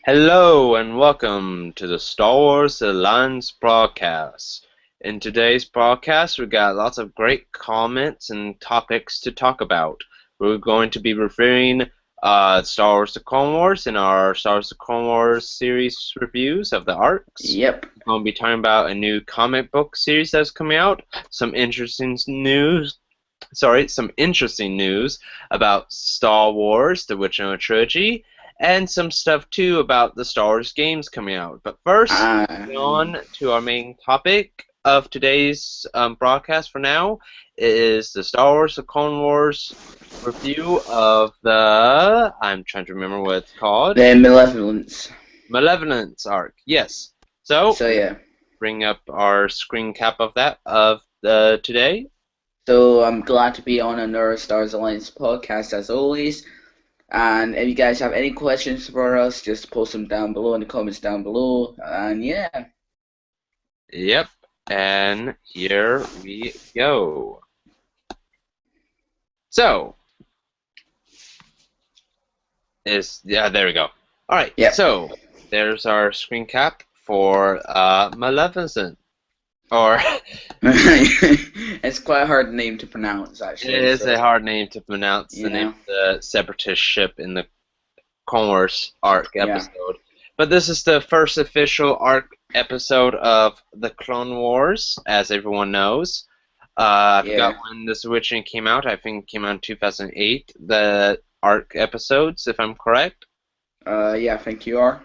Hello and welcome to the Star Wars Alliance broadcast. In today's broadcast, we got lots of great comments and topics to talk about. We're going to be reviewing Star Wars: The Clone Wars in our Star Wars: The Clone Wars series reviews of the arcs. Yep. We're going to be talking about a new comic book series that's coming out, some interesting news. Some interesting news about Star Wars: The Original Trilogy, and some stuff too about the Star Wars games coming out. But first, moving Um, on to our main topic of today's broadcast for now is the Star Wars: The Clone Wars review of the. I'm trying to remember what it's called. the malevolence. Malevolence arc. Yes. So So yeah. bring up our screen cap of that of the today. So I'm glad to be on another Stars Alliance podcast as always. And if you guys have any questions for us, just post them down below in the comments down below. And yeah. Yep. And here we go. So, there we go. All right. Yep. So there's our screen cap for Maleficent, or It's quite a hard name to pronounce actually. it is So a hard name to pronounce. The you name know. of the Separatist ship in the Clone Wars arc Yeah. episode. But this is the first official arc episode of the Clone Wars, as everyone knows. I Yeah. forgot when this originally came out. I think it came out in 2008. The arc episodes, if I'm correct. Yeah, I think you are.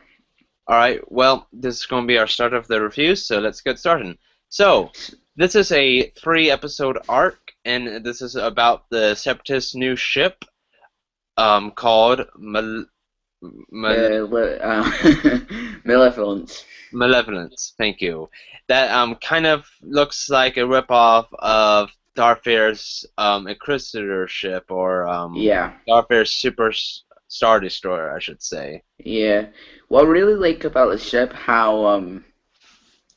Alright, well, this is going to be our start of the review, so let's get started. So, this is a 3-episode arc, and this is about the Separatist new ship called Malevolence. Malevolence. Thank you. That kind of looks like a ripoff of Darth Vader's Inquisitor ship, or Yeah. Darth Vader's Star Destroyer, I should say. Yeah. What I really like about the ship, how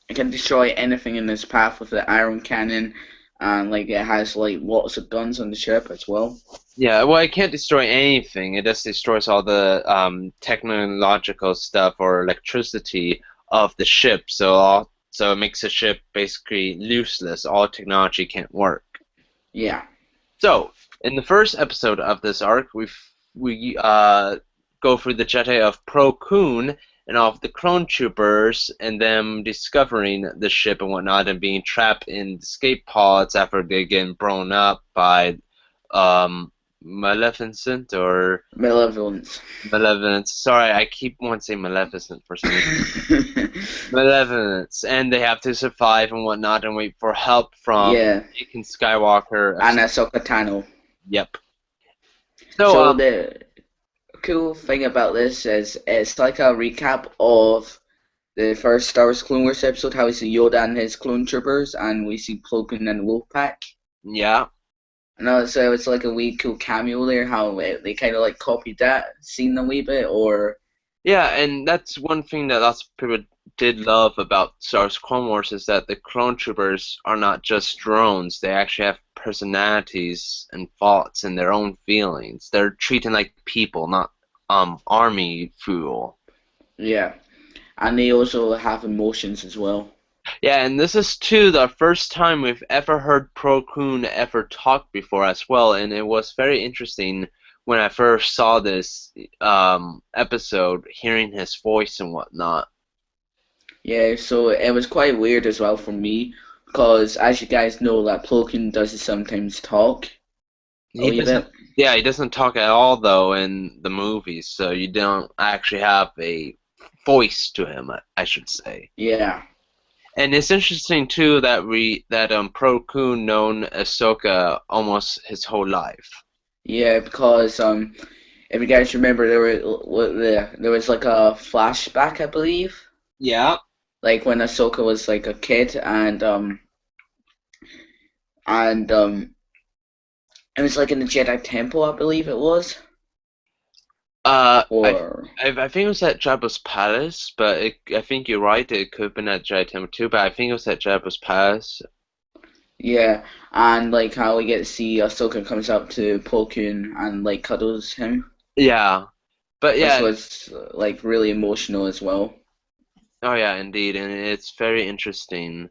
it can destroy anything in its path with the iron cannon, and like it has like lots of guns on the ship as well. Yeah, well, it can't destroy anything. It just destroys all the technological stuff or electricity of the ship. So it makes the ship basically useless. All technology can't work. Yeah. So in the first episode of this arc, we go through the Jedi of Plo Koon and all of the clone troopers, and them discovering the ship and whatnot, and being trapped in escape pods after they get blown up by Maleficent or Malevolence. Malevolence. Sorry, I keep wanting to say Maleficent for some reason. Malevolence, and they have to survive and whatnot, and wait for help from Yeah. Anakin Skywalker. And Ahsoka Tano. Yep. So, So the cool thing about this is it's like a recap of the first Star Wars Clone Wars episode, how we see Yoda and his clone troopers, and we see Plo Koon and Wolfpack. yeah. No, so it's like a wee cool cameo there, how they kind of like copied that scene a wee bit, or Yeah, and that's one thing that lots of people did love about Star Wars Clone Wars is that the clone troopers are not just drones. They actually have personalities and thoughts and their own feelings. They're treated like people, not army fuel. yeah, and they also have emotions as well. Yeah, and this is too the first time we've ever heard Plo Koon ever talk before as well, and it was very interesting when I first saw this episode, hearing his voice and whatnot. Yeah, so it was quite weird as well for me, because as you guys know, that Plo Koon does sometimes talk a He wee doesn't. bit. Yeah, he doesn't talk at all though in the movies, so you don't actually have a voice to him, I should say. Yeah, And it's interesting too that Plo Koon known Ahsoka almost his whole life. yeah, because if you guys remember, there was like a flashback, I believe, Yeah. like when Ahsoka was like a kid, and it was like in the Jedi Temple, I believe it was, Uh, I, or I think it was at Jabba's palace, but I think you're right. It could have been at Jedi Temple too, but I think it was at Jabba's palace. yeah, and like how we get to see Ahsoka comes up to Plo Koon and like cuddles him. Yeah. But which yeah, was like really emotional as well. oh yeah, indeed, and it's very interesting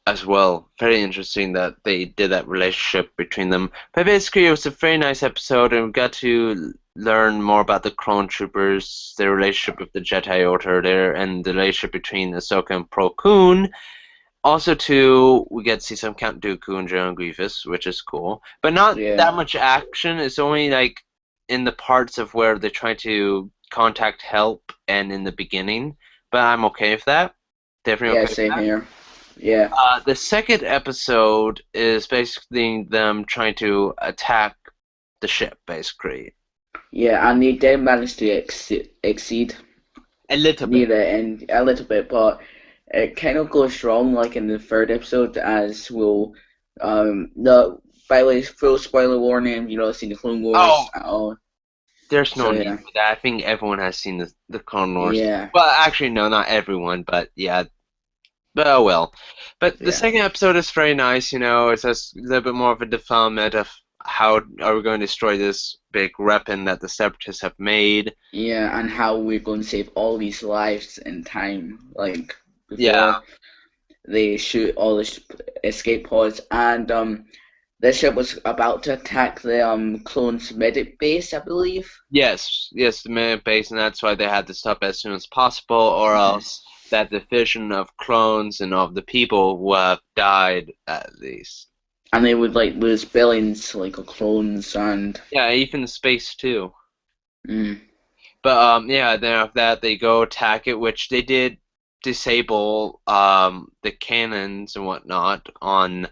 as well. Very interesting that they did that relationship between them. But basically, it was a very nice episode, and we got to learn more about the clone troopers, their relationship with the Jedi Order there, and the relationship between Ahsoka and Plo Koon. Also, too, we get to see some Count Dooku and General Grievous, which is cool, but not Yeah, that much action. It's only like in the parts of where they're trying to contact help and in the beginning. But I'm okay with that. Definitely yeah, okay with same that. here. Yeah, The second episode is basically them trying to attack the ship, basically. yeah, and they did manage to exceed A little near bit. the end a little bit, but it kind of goes wrong like in the third episode, as we'll no, by the way, full spoiler warning, you know, seen the Clone Oh, Wars at all. there's no So need yeah, for that. I think everyone has seen the Clone Wars. yeah, Well, actually, no, not everyone, but yeah. But oh well. But the yeah, second episode is very nice, you know. It's a little bit more of a development of how are we going to destroy this big weapon that the Separatists have made. yeah, and how we're going to save all these lives in time, like Yeah. before they shoot all the escape pods, and the ship was about to attack the clones' medic base, I believe. Yes, yes, the main base, and that's why they had to stop as soon as possible, or Mhm. else that division of clones and of the people would have died at least. And they would like lose billions like of clones and Yeah, even space too. mm, But yeah, then after that they go attack it, which they did disable the cannons and whatnot on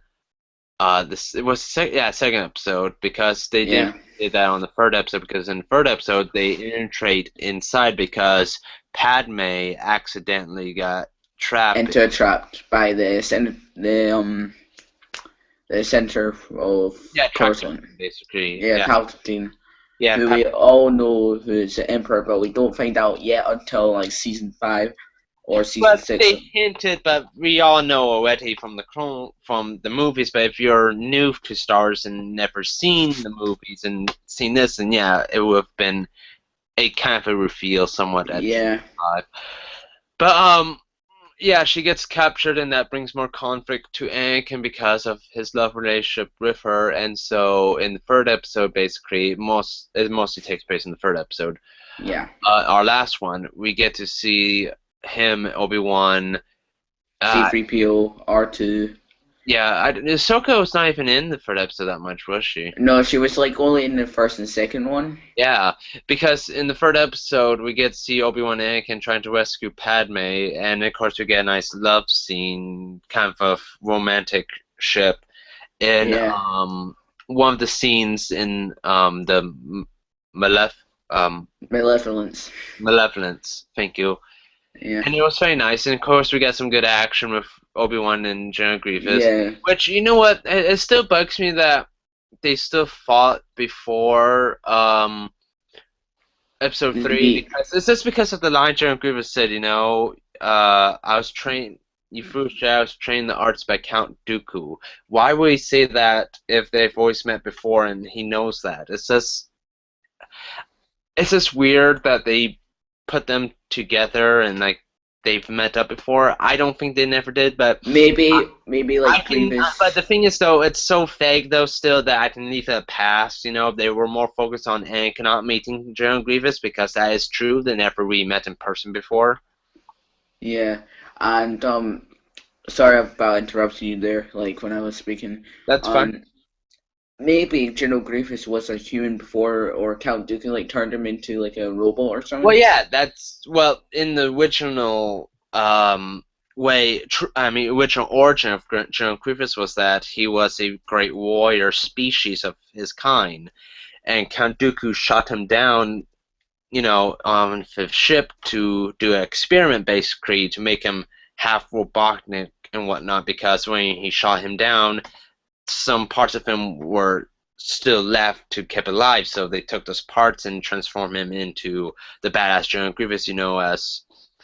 this it was second episode because they yeah, did that on the third episode because in the third episode they infiltrate inside because Padme accidentally got trapped. entrapped by the center of Yeah, trapped person. basically. Yeah, Yeah, Palpatine, yeah. who we all know who's the Emperor, but we don't find out yet until like season 5 or season But 6. they hinted, but we all know already from from the movies. But if you're new to Star Wars and never seen the movies and seen this, then yeah, it would have been a kind of a reveal somewhat at Yeah, 5. But yeah, she gets captured, and that brings more conflict to Anakin because of his love relationship with her. And so, in the third episode, basically, it mostly takes place in the third episode. yeah. Our last one, we get to see him, Obi-Wan. Uh, C-3PO, R2. yeah, Ahsoka was not even in the third episode that much, was she? No, she was like only in the first and second one. Yeah, because in the third episode we get to see Obi-Wan and Anakin trying to rescue Padme, and of course we get a nice love scene, kind of a romantic ship in Yeah, one of the scenes in the Malef Malevolence. Malevolence. Thank you. Yeah, And it was very nice, and of course we got some good action with Obi-Wan and General Grievous, yeah. which you know what, it still bugs me that they still fought before episode 3 The because it's just because of the line Jeremy Grievous said, you know, I was trained. You foolish, I was trained the arts by Count Dooku. Why would he say that if they've always met before and he knows that? It's just weird that they put them together and like they've met up before. I don't think they never did, but maybe I like can, Grievous. but the thing is, though, it's so vague, though, still that I can leave it past. You know, they were more focused on Anakin not meeting General Grievous because that is true. They never really met in person before. Yeah, and sorry about interrupting you there. Like when I was speaking. That's fine. Um, maybe General Grievous was a human before, or Count Dooku like turned him into like a robot or Well, something. yeah, well, in the original I mean, original origin of General Grievous was that he was a great warrior species of his kind, and Count Dooku shot him down on the ship to do an experiment basically to make him half robotic and whatnot because when he shot him down, some parts of him were still left to keep alive, so they took those parts and transformed him into the badass General Grievous you know as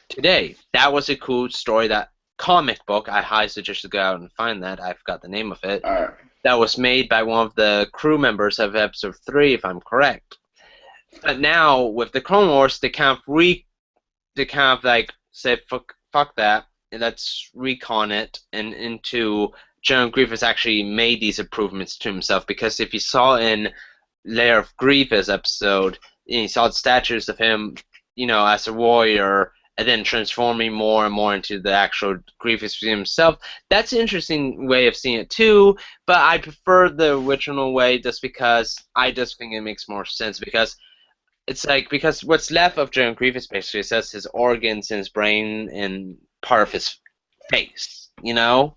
today. That was a cool story, that comic book. I highly suggest you go out and find that. I forgot the name of it. Or That was made by one of the crew members of episode 3, if I'm correct. But now with the Clone Wars, they kind of like say fuck that, and let's recon it and into General Grievous actually made these improvements to himself because if you saw in Lair of Grievous episode, and you saw the statues of him, as a warrior, and then transforming more and more into the actual Grievous himself. That's an interesting way of seeing it too, but I prefer the original way just because I just think it makes more sense because it's like because what's left of General Grievous basically is just his organs and his brain and part of his face, you know?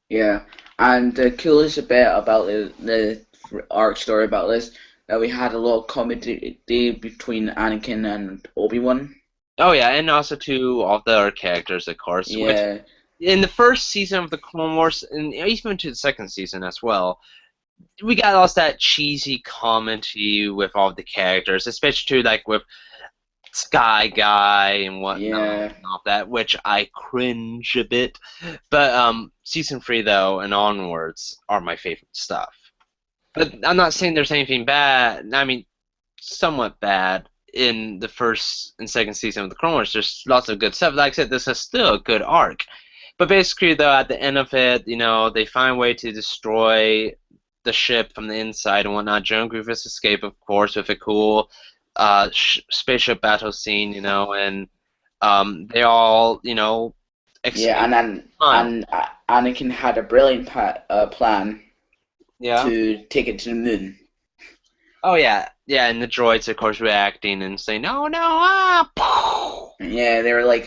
Yeah, and the coolest bit about the arc story about this that we had a lot of comedy between Anakin and Obi-Wan. Oh yeah, and also to all the other characters, of course, which Yeah, in the first season of the Clone Wars, and even to the second season as well, we got all that cheesy comedy with all the characters, especially too, like with Sky Guy and whatnot yeah, and all that, which I cringe a bit. But season 3 though and onwards are my favorite stuff. But I'm not saying there's anything bad. I mean, somewhat bad in the first and second season of the Clone Wars. There's lots of good stuff. Like I said, this is still a good arc. But basically, though, at the end of it, they find a way to destroy the ship from the inside and whatnot. General Grievous escape, of course, with a cool spaceship battle scene, and they all, yeah, escape and then time. Anakin had a brilliant plan Yeah. to take it to the moon. Oh yeah, yeah, and the droids, of course, reacting and saying, "No, no, ah!" Yeah, they were like,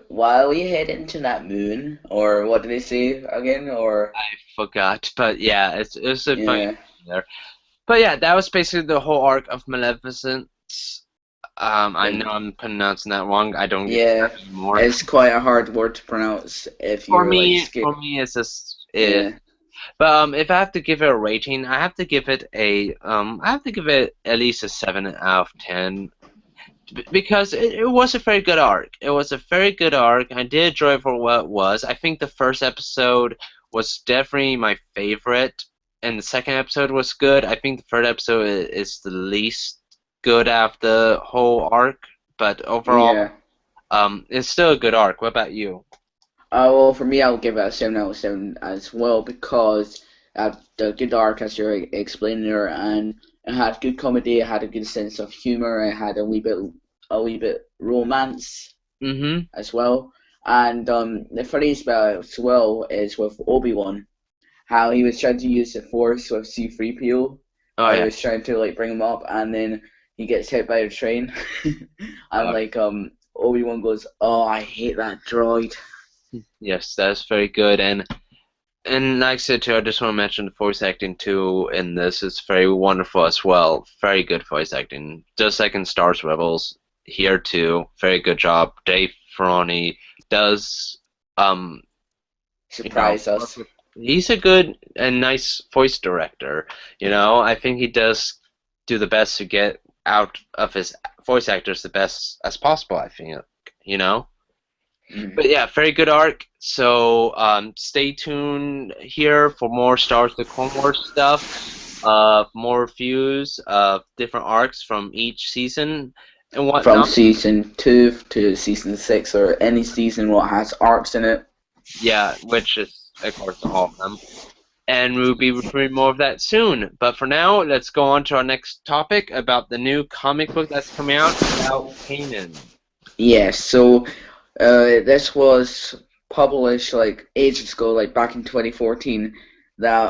while we head into that moon, or what did they say again? Or I forgot, but yeah, it's a funny yeah, there. But yeah, that was basically the whole arc of Maleficence. I know like I'm pronouncing that wrong. I don't give a yeah, crap anymore. it's quite a hard word to pronounce if For you're like me, scared. for me, it's just Yeah, But if I have to give it a rating, I have to give it at least a 7 out of 10 because it was a very good arc. It was a very good arc. I did enjoy it for what it was. I think the first episode was definitely my favorite, and the second episode was good. I think the third episode is the least good out of the whole arc, but overall, yeah. it's still a good arc. What about you? Well, for me, I'll give it a 7 out of 7 as well because the good arc, as you're explaining there, and it had good comedy, it had a good sense of humor, it had a wee bit romance Mm-hmm. as well. And the funniest about it as well is with Obi-Wan, how he was trying to use the Force with C-3PO, Oh how he yeah. was trying to like bring him up, and then he gets hit by a train, and Oh, like Obi-Wan goes, "Oh, I hate that droid." yes, that's very good. And like I said too, I just want to mention the voice acting too in this is very wonderful as well. Very good voice acting. Just like in Star Wars Rebels, here too, very good job. Dave Filoni does um Surprise work us. with he's a good and nice voice director. I think he does do the best to get out of his voice actors the best as possible, I think. You know? Mm. But yeah, very good arc. So stay tuned here for more Star Wars: The Clone Wars stuff, more reviews of different arcs from each season and From whatnot. season 2 to season 6, or any season what has arcs in it. Yeah, which is of course all of them. And we'll be reviewing more of that soon. But for now, let's go on to our next topic about the new comic book that's coming out about Kanan. Yes, so this was published like ages ago, like back in 2014, that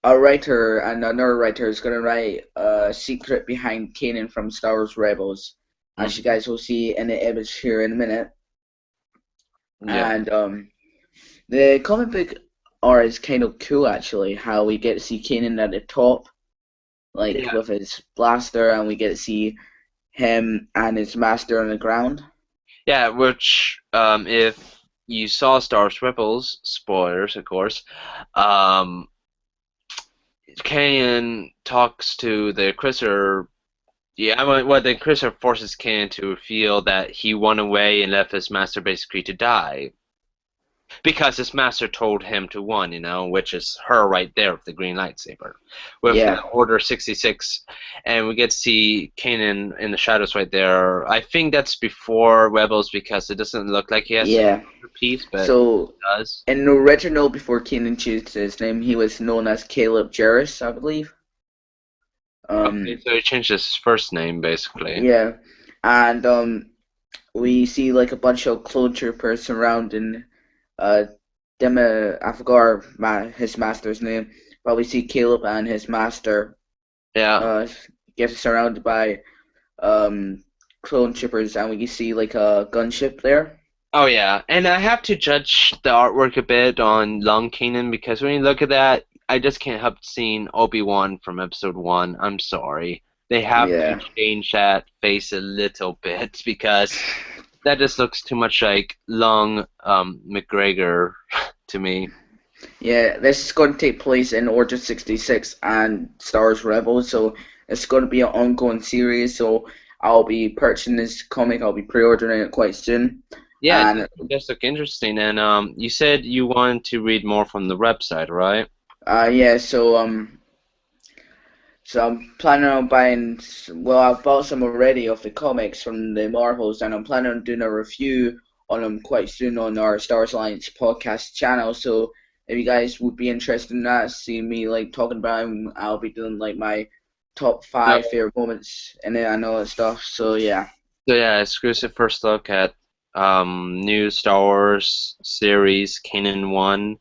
a writer and another writer is gonna write a secret behind Kanan from Star Wars Rebels, as you Hmm. guys will see in the image here in a minute. Yeah. And the comic book art is kind of cool actually, how we get to see Kanan at the top, like Yeah. with his blaster, and we get to see him and his master on the ground. Yeah, which if you saw Star Wars Rebels, spoilers, of course, um, Kanan talks to the Chrysler. Yeah, well, the Chrysler forces Kanan to reveal that he won away and left his master basically to die. because his master told him to one, which is her right there with the green lightsaber. With the Yeah, Order 66, and we get to see Kanan in the shadows right there. I think that's before Rebels because it doesn't look like he has yeah. a piece, but it So does. in the original, before Keenan changed his name, he was known as Caleb Jarrus, I believe. Okay, Um, so he changed his first name basically. yeah, and we see like a bunch of clone troopers surrounding uh I forgot his master's name, but we see Caleb and his master Yeah. uh get surrounded by um clone troopers, and we can see like a gunship there. Oh yeah, and I have to judge the artwork a bit on Long Kanan because when you look at that, I just can't help seeing Obi-Wan from Episode 1. I'm sorry. They have to Yeah. change that face a little bit because that just looks too much like Long McGregor to me. Yeah, this is going to take place in Order 66 and Star Wars Rebels, so it's going to be an ongoing series. So I'll be purchasing this comic. I'll be pre-ordering it quite soon. Yeah, it And does look interesting. And you said you wanted to read more from the website, right? yeah, so I'm planning on buying. Well, I've bought some already of the comics from the Marvels, and I'm planning on doing a review on them quite soon on our Star Wars Alliance podcast channel. So if you guys would be interested in that, see me like talking about them, I'll be doing like my top So, five favorite moments in it and all that stuff. So yeah, so yeah, exclusive first look at new Star Wars series, Kanan 1,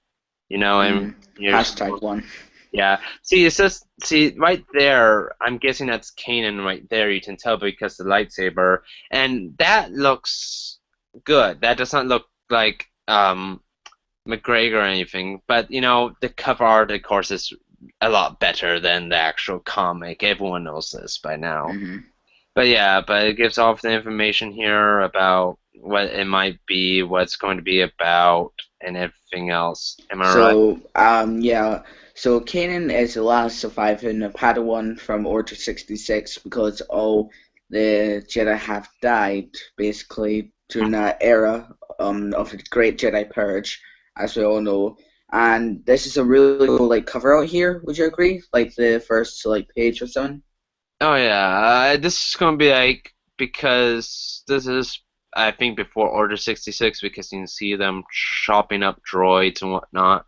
and here's hashtag one. yeah. See, it's just right there. I'm guessing that's Kanan right there. You can tell because the lightsaber, and that looks good. That does not look like McGregor or anything. But the cover art, of course, is a lot better than the actual comic. Everyone knows this by now. hmm But yeah, but it gives off the information here about what it might be, what it's going to be about, and everything else. Am I right? So yeah, so Kanan is the last surviving padawan from Order 66 because all the Jedi have died basically during that era of the Great Jedi Purge, as we all know. And this is a really cool like cover out here. Would you agree? Like the first like page or something. Oh yeah, this is gonna be like because this is I think before Order 66 because you can see them chopping up droids and whatnot.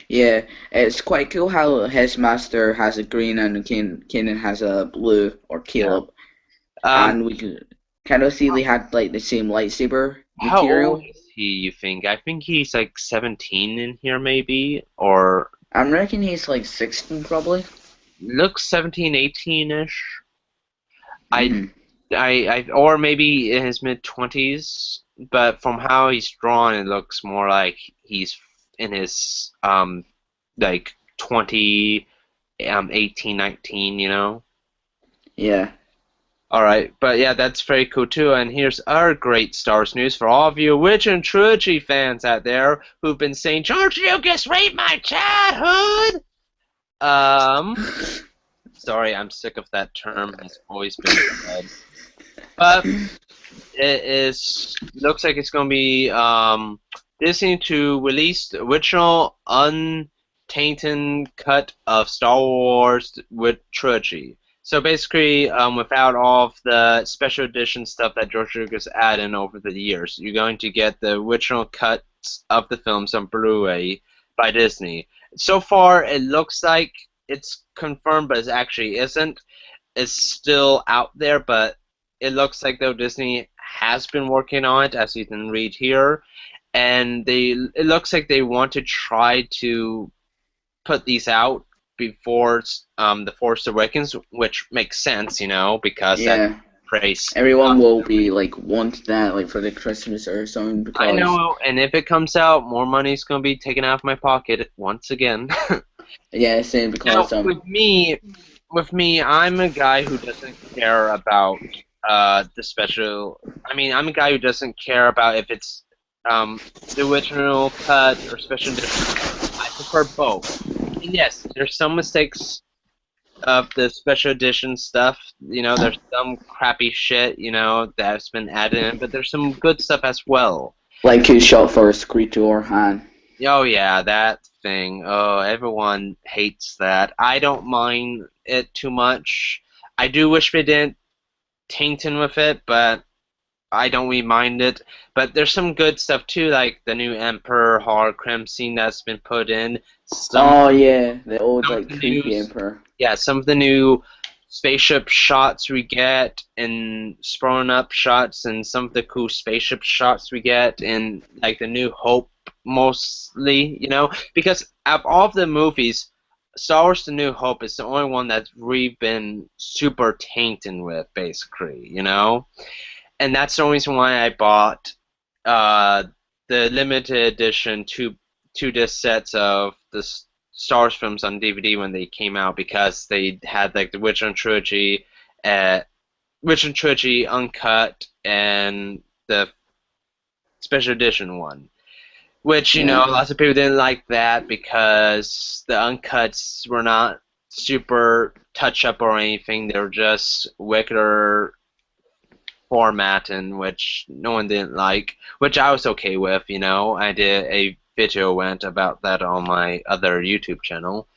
Yeah, it's quite cool how his master has a green and Kanan has a blue or Yeah. Caleb. Um, And we could kind of see they had like the same lightsaber how old material. is he, you think? I think he's like 17 in here maybe, or I'm reckon he's like 16 probably. looks 17, 18-ish. I, hmm or maybe in his mid 20s, but from how he's drawn, it looks more like he's in his like 20, 18, 19. Yeah. All right, but yeah, that's very cool too. And here's our great Star Wars news for all of you original trilogy fans out there who've been saying, "George Lucas raped my childhood." Sorry, I'm sick of that term. Has always been said, but it is looks like it's going to be Disney to release the original untainted cut of Star Wars with trilogy. So basically, without all of the special edition stuff that George Lucas added in over the years, you're going to get the original cuts of the films on Blu-ray by Disney. So far, it looks like it's confirmed, but it actually isn't. It's still out there, but it looks like though Disney has been working on it, as you can read here, and it looks like they want to try to put these out before the Force Awakens, which makes sense, because that Yeah. praise. Everyone will be like want that like for the Christmas or something I because know, and if it comes out, more money's gonna be taken out of my pocket once again. yeah, same Now, because with me, I'm a guy who doesn't care about the special. I mean, I'm a guy who doesn't care about if it's um the original cut or special edition. I prefer both. And yes, there's some mistakes of the special edition stuff. There's some crappy shit, that's been added in, but there's some good stuff as well. Like who shot first, Creed or Han? Oh yeah, that thing. Oh, everyone hates that. I don't mind it too much. I do wish they didn't taint in with it, but I don't really mind it. But there's some good stuff too, like the new Emperor hologram scene that's been put in. Oh yeah, the old Some of like the new, creepy emperor. yeah, some of the new spaceship shots we get, and sprawling up shots, and some of the cool spaceship shots we get, and like the New Hope mostly, because out of all of the movies, Star Wars: The New Hope is the only one that's really been super tainted with, basically. And that's the reason why I bought uh, the limited edition two disc sets of the Star Wars films on DVD when they came out, because they had like the Original Trilogy uncut, and the special edition one. Which Yeah. lots of people didn't like that because the uncuts were not super touch up or anything. They were just regular format, in which no one didn't like, which I was okay with. I did a video went about that on my other YouTube channel.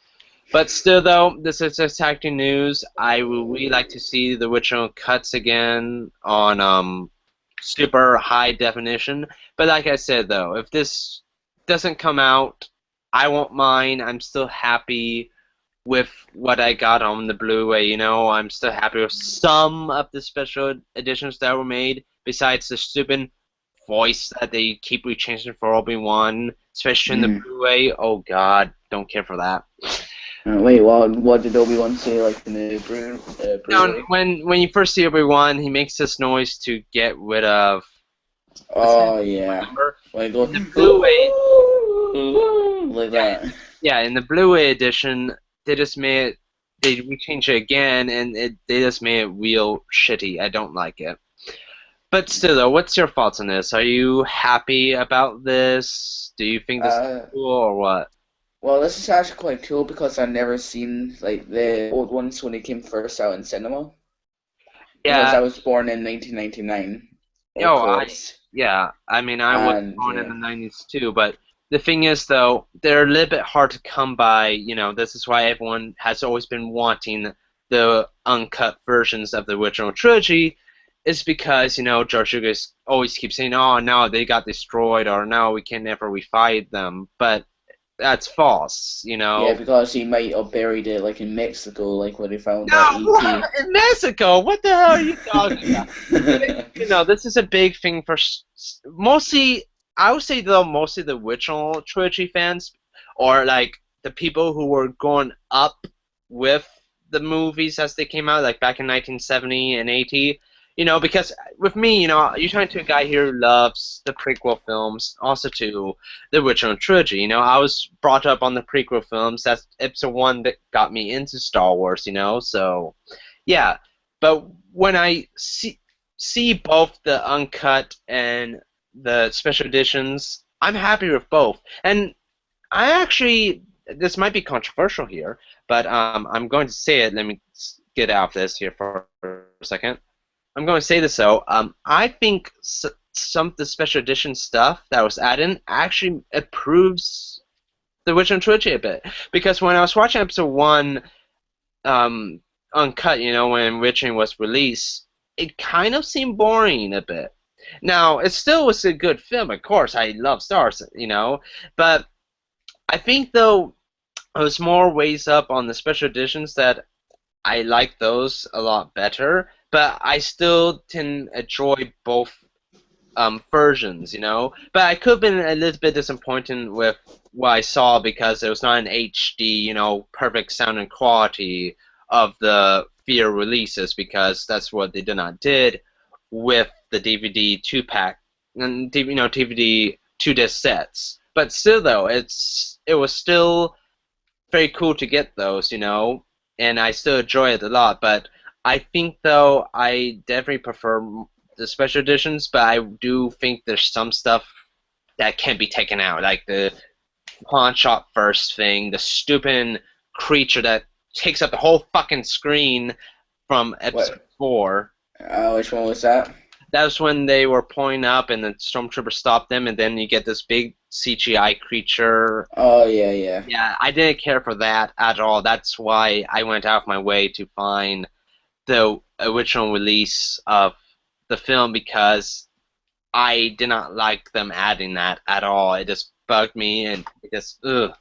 But still, though, this is exciting news. I would really like to see the original cuts again on super high definition. But like I said, though, if this doesn't come out, I won't mind. I'm still happy with what I got on the Blu-ray. I'm still happy with some of the special editions that were made, besides the stupid voice that they keep rechanging for Obi-Wan, especially in the Mm. Blu-ray. Oh God, don't care for that. Wait, what did Obi-Wan say like in the Now, Blu-ray? when you first see Obi-Wan, he makes this noise to get rid of the Oh scent, yeah, remember? like go In the Blu-ray, like yeah, that. yeah, in the Blu-ray edition, they rechanged it again, and they just made it real shitty. I don't like it. But still, though, what's your thoughts on this? Are you happy about this? Do you think this is Uh, cool or what? well, this is actually quite cool because I've never seen like the old ones when they came first out in cinema. Because Yeah, I was born in 1999, of yo, course, I mean, I was and born in yeah. the 90s too, but the thing is, though, they're a little bit hard to come by. This is why everyone has always been wanting the uncut versions of the original trilogy, is because, George Lucas always keeps saying, oh, no, they got destroyed, or no, we can never revive them. But that's false. Yeah, because he might have buried it like in Mexico, like when they found that No, ET. in Mexico. What the hell are you talking about? This is a big thing for mostly. I would say though, mostly the original trilogy fans, or like the people who were growing up with the movies as they came out, like back in 1970 and 80. Because with me, you're talking to a guy here who loves the prequel films, also to the original trilogy. I was brought up on the prequel films. That's episode one that got me into Star Wars. So yeah. But when I see both the uncut and the special editions, I'm happy with both. And I actually, this might be controversial here, but I'm going to say it. Let me get out of this here for a second. I'm going to say this though. I think some of the special edition stuff that was added actually improves the original trilogy a bit. Because when I was watching episode one, um, uncut, when Richard was released, it kind of seemed boring a bit. Now, it still was a good film, of course. I love Star Wars, but I think though it was more ways up on the special editions that I like those a lot better. But I still can enjoy both versions. But I could have been a little bit disappointed with what I saw because it was not an HD, perfect sound and quality of the Fear releases, because that's what they did not did with the DVD two pack and DVD two disc sets. But still, though, it was still very cool to get those, and I still enjoy it a lot. But I think though I definitely prefer the special editions, but I do think there's some stuff that can be taken out, like the pawn shop first thing, the stupid creature that takes up the whole fucking screen from episode What? 4. Which one was that? That's when they were pulling up and the stormtrooper stopped them, and then you get this big CGI creature. Oh yeah, yeah, Yeah, I didn't care for that at all. That's why I went out of my way to find the original release of the film because I did not like them adding that at all. It just bugged me and it just ugh.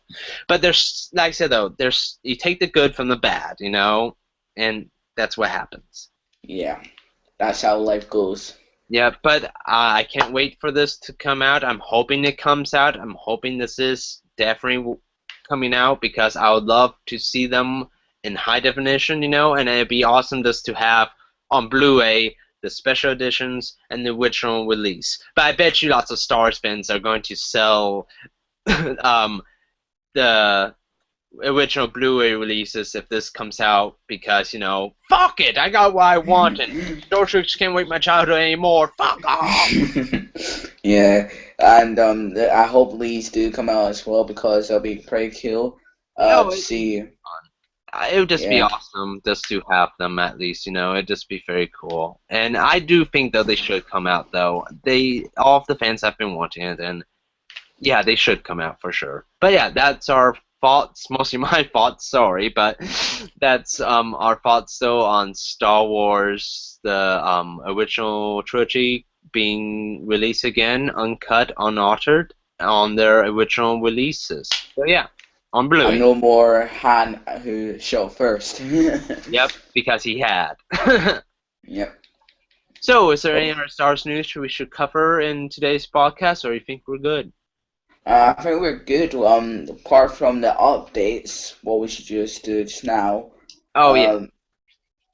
But there's like I said though, there's you take the good from the bad, and that's what happens. yeah. That's how life goes. Yeah, but I can't wait for this to come out. I'm hoping it comes out. I'm hoping this is definitely coming out because I would love to see them in high definition, and it'd be awesome just to have on Blu-ray the special editions and the original release. But I bet you lots of Star Wars fans are going to sell um, the original Blu-ray releases if this comes out because, fuck it, I got what I wanted. Star Trek can't wait my childhood anymore. Fuck off. Yeah, and I hope these do come out as well because they'll be pretty cool. No, To see. it would just be Yeah, awesome just to have them at least, it'd just be very cool. And I do think that they should come out though. All of the fans have been wanting it, and yeah, they should come out for sure. But yeah, that's our thoughts, mostly my thoughts, sorry, but that's our thoughts though on Star Wars, the original trilogy being released again, uncut, unaltered, on their original releases. So yeah, on and Blu-ray. no more Han who shot first. Yep, because he had. Yep. So, is there any other Star Wars news we should cover in today's podcast, or you think we're good? I think we're good. Apart from the updates, what we should just do just now. Oh yeah, Um,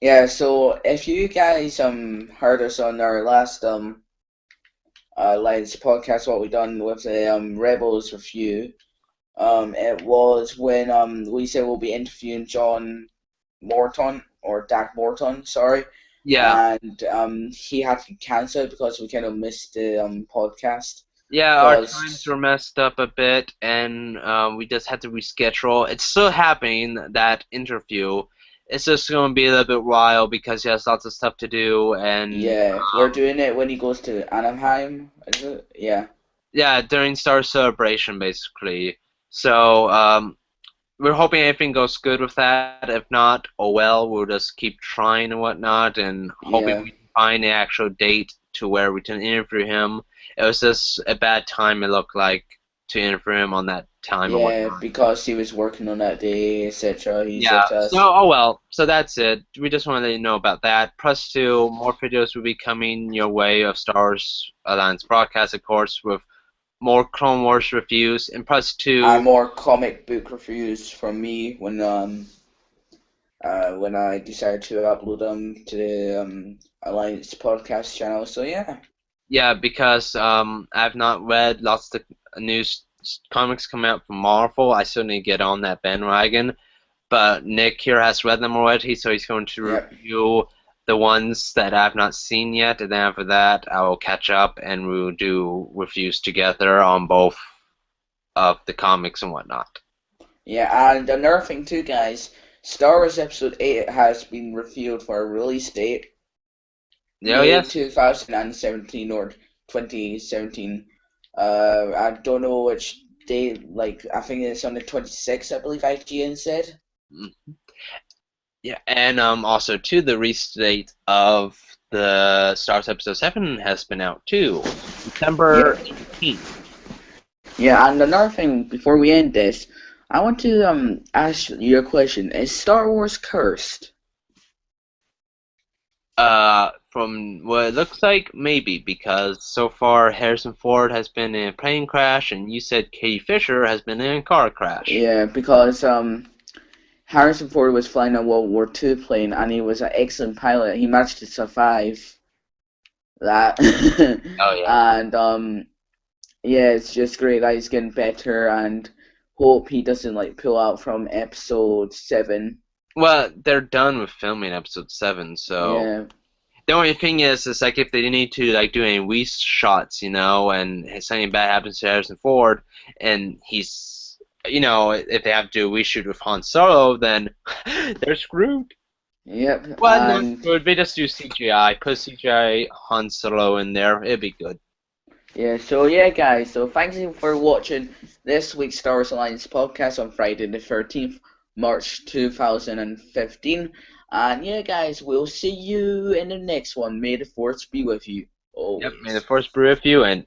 yeah. So if you guys heard us on our last Lions podcast, what we done with the Rebels review, it was when we said we'll be interviewing John Morton or Dak Morton, sorry, yeah. and he had to cancel because we kind of missed the podcast Yeah, our times because were messed up a bit, and we just had to reschedule. It's still happening, that interview. It's just going to be a little bit wild because he has lots of stuff to do, and yeah, we're doing it when he goes to Anaheim, is it? Yeah. yeah, during Star Celebration, basically. So, we're hoping everything goes good with that. If not, oh well, we'll just keep trying and whatnot, and hoping Yeah, we can find the actual date to where we can interview him. It was just a bad time, it looked like, to interview him on that time and yeah, whatnot. because he was working on that day, etc. He said Yeah, to so, us. oh well, so that's it. We just want to let you know about that. Plus, two more videos will be coming your way of Star Wars Alliance broadcast, of course, with more Clone Wars reviews, and plus two. And more comic book reviews from me when I decided to upload them to the Alliance podcast channel. So yeah, Yeah, because I've not read lots of comics coming out from Marvel. I still need to get on that bandwagon. But Nick here has read them already, so he's going to yep, review the ones that I've not seen yet, and then after that I will catch up and we'll do reviews together on both of the comics and whatnot. yeah. And another thing too, guys, Star Wars Episode 8 has been revealed for a release date, Oh May yes, 2017 or 2017. I don't know which date. Like I think it's on the 26th, I believe IGN said. mm, yeah, and also too the release date of the Star Wars Episode 7 has been out too, December Yeah, 18th. yeah. And another thing before we end this, I want to ask you a question. Is Star Wars cursed? From what it looks like, maybe, because so far Harrison Ford has been in a plane crash, and you said Katie Fisher has been in a car crash. Yeah, because Harrison Ford was flying a World War II plane and he was an excellent pilot. He managed to survive that. Oh yeah. And yeah, it's just great that he's getting better and hope he doesn't like pull out from episode 7. Well, they're done with filming episode 7, so Yeah. the only thing is like if they need to like do any reshots, and something bad happens to Harrison Ford, and he's, if they have to do a reshoot with Han Solo, then they're screwed. Yep, Well, no, it and would be just do CGI. Put CGI Han Solo in there. It'd be good. yeah, so yeah, guys, so thanks you for watching this week's Star Wars Alliance podcast on Friday the 13th, March 2015. And yeah, guys, we'll see you in the next one. May the Force be with you Yep. May the always. Force be with you, and